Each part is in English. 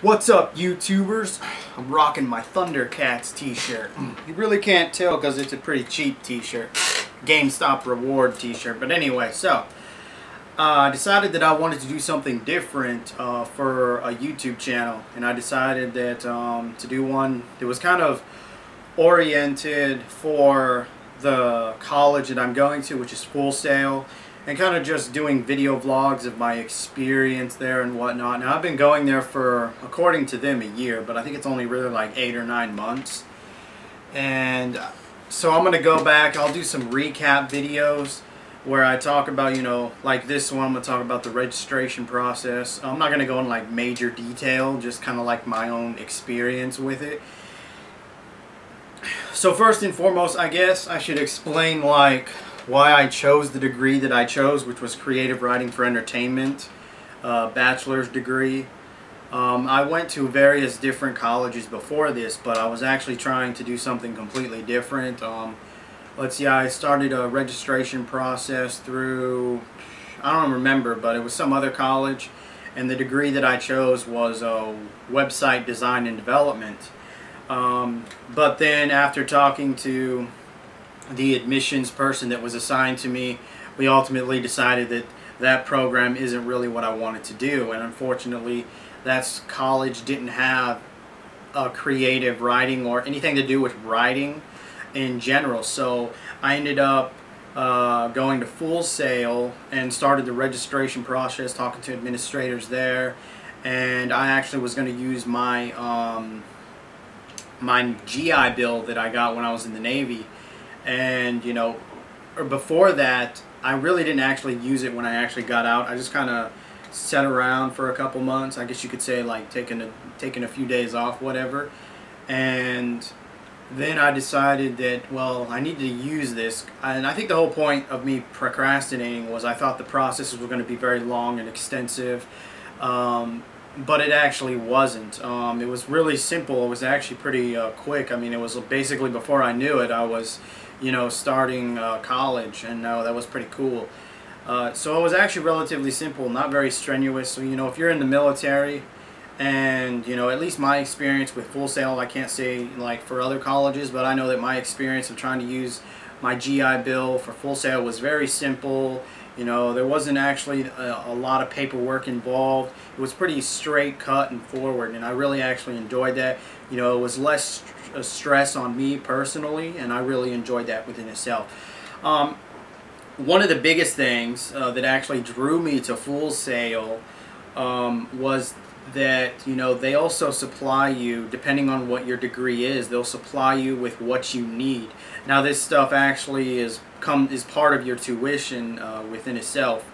What's up, YouTubers? I'm rocking my Thundercats t-shirt. You really can't tell because it's a pretty cheap t-shirt. GameStop reward t-shirt. But anyway, so I decided that I wanted to do something different for a YouTube channel. And I decided that to do one that was kind of oriented for the college that I'm going to, which is Full Sail. And kind of just doing video vlogs of my experience there and whatnot. Now I've been going there for, according to them, a year, but I think it's only really like 8 or 9 months. And so I'm going to go back, I'll do some recap videos where I talk about, you know, like this one, I'm going to talk about the registration process. I'm not going to go in like major detail, just kind of like my own experience with it. So first and foremost, I guess I should explain like why I chose the degree that I chose, which was creative writing for entertainment, bachelor's degree. I went to various different colleges before this, but I was actually trying to do something completely different. Let's see, I started a registration process through, I don't remember, but it was some other college, and the degree that I chose was website design and development. But then after talking to the admissions person that was assigned to me, we ultimately decided that that program isn't really what I wanted to do, and unfortunately that college didn't have a creative writing or anything to do with writing in general. So I ended up going to Full Sail and started the registration process, talking to administrators there, and I actually was going to use my my GI Bill that I got when I was in the Navy. And you know, or before that, I really didn't actually use it when I actually got out. I just kind of sat around for a couple months, I guess you could say, like taking a few days off, whatever. And then I decided that, well, I need to use this. And I think the whole point of me procrastinating was I thought the processes were going to be very long and extensive, but it actually wasn't. It was really simple. It was actually pretty quick. I mean, it was basically before I knew it, I was, you know, starting college, and that was pretty cool. So it was actually relatively simple, not very strenuous. So, you know, if you're in the military, and, you know, at least my experience with Full Sail, I can't say like for other colleges, but I know that my experience of trying to use my GI Bill for Full Sail was very simple. You know, there wasn't actually a lot of paperwork involved. It was pretty straight cut and forward, and I really actually enjoyed that. You know, it was less stress on me personally, and I really enjoyed that within itself. One of the biggest things that actually drew me to Full Sail was that, you know, they also supply you, depending on what your degree is, they'll supply you with what you need. Now this stuff actually is part of your tuition within itself.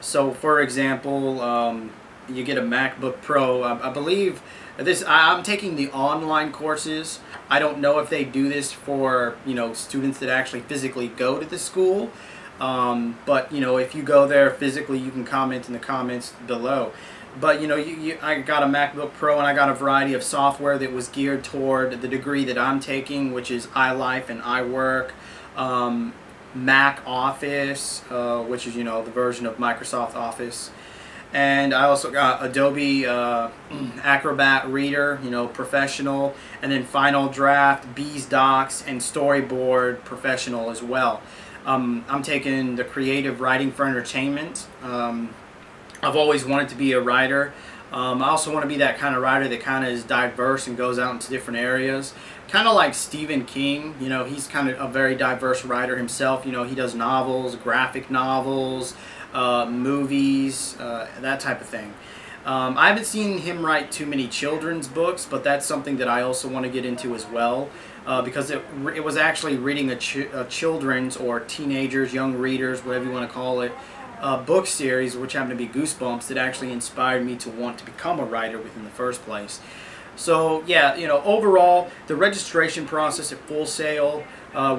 So for example, you get a MacBook Pro. I believe this, I'm taking the online courses. I don't know if they do this for, you know, students that actually physically go to the school. But, you know, if you go there physically, you can comment in the comments below. But, you know, I got a MacBook Pro, and I got a variety of software that was geared toward the degree that I'm taking, which is iLife and iWork, Mac Office, which is, you know, the version of Microsoft Office. And I also got Adobe Acrobat Reader, you know, Professional, and then Final Draft, Bees Docs, and Storyboard Professional as well. I'm taking the creative writing for entertainment. I've always wanted to be a writer. I also want to be that kind of writer that kind of is diverse and goes out into different areas. Kind of like Stephen King. You know, he's kind of a very diverse writer himself. You know, he does novels, graphic novels, movies, that type of thing. I haven't seen him write too many children's books, but that's something that I also want to get into as well. Because it was actually reading a children's or teenagers, young readers, whatever you want to call it, book series, which happened to be Goosebumps, that actually inspired me to want to become a writer within the first place. So yeah, you know, overall the registration process at Full Sail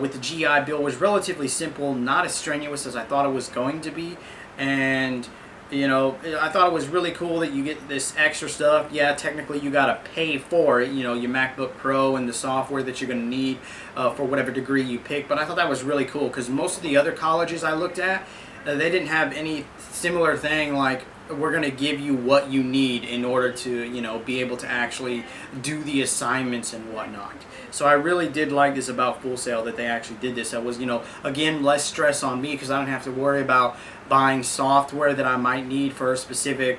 with the GI Bill was relatively simple, not as strenuous as I thought it was going to be. And you know, I thought it was really cool that you get this extra stuff. Yeah, technically you gotta pay for it, you know, your MacBook Pro and the software that you're gonna need for whatever degree you pick. But I thought that was really cool because most of the other colleges I looked at, they didn't have any similar thing like we're going to give you what you need in order to, you know, be able to actually do the assignments and whatnot. So I really did like this about Full Sail, that they actually did this. That was, you know, again, less stress on me because I don't have to worry about buying software that I might need for a specific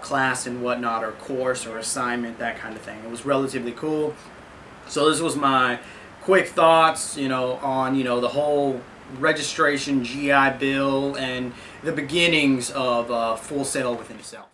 class and whatnot, or course or assignment, that kind of thing. It was relatively cool. So this was my quick thoughts, you know, on, you know, the whole registration GI Bill and the beginnings of Full Sail within itself.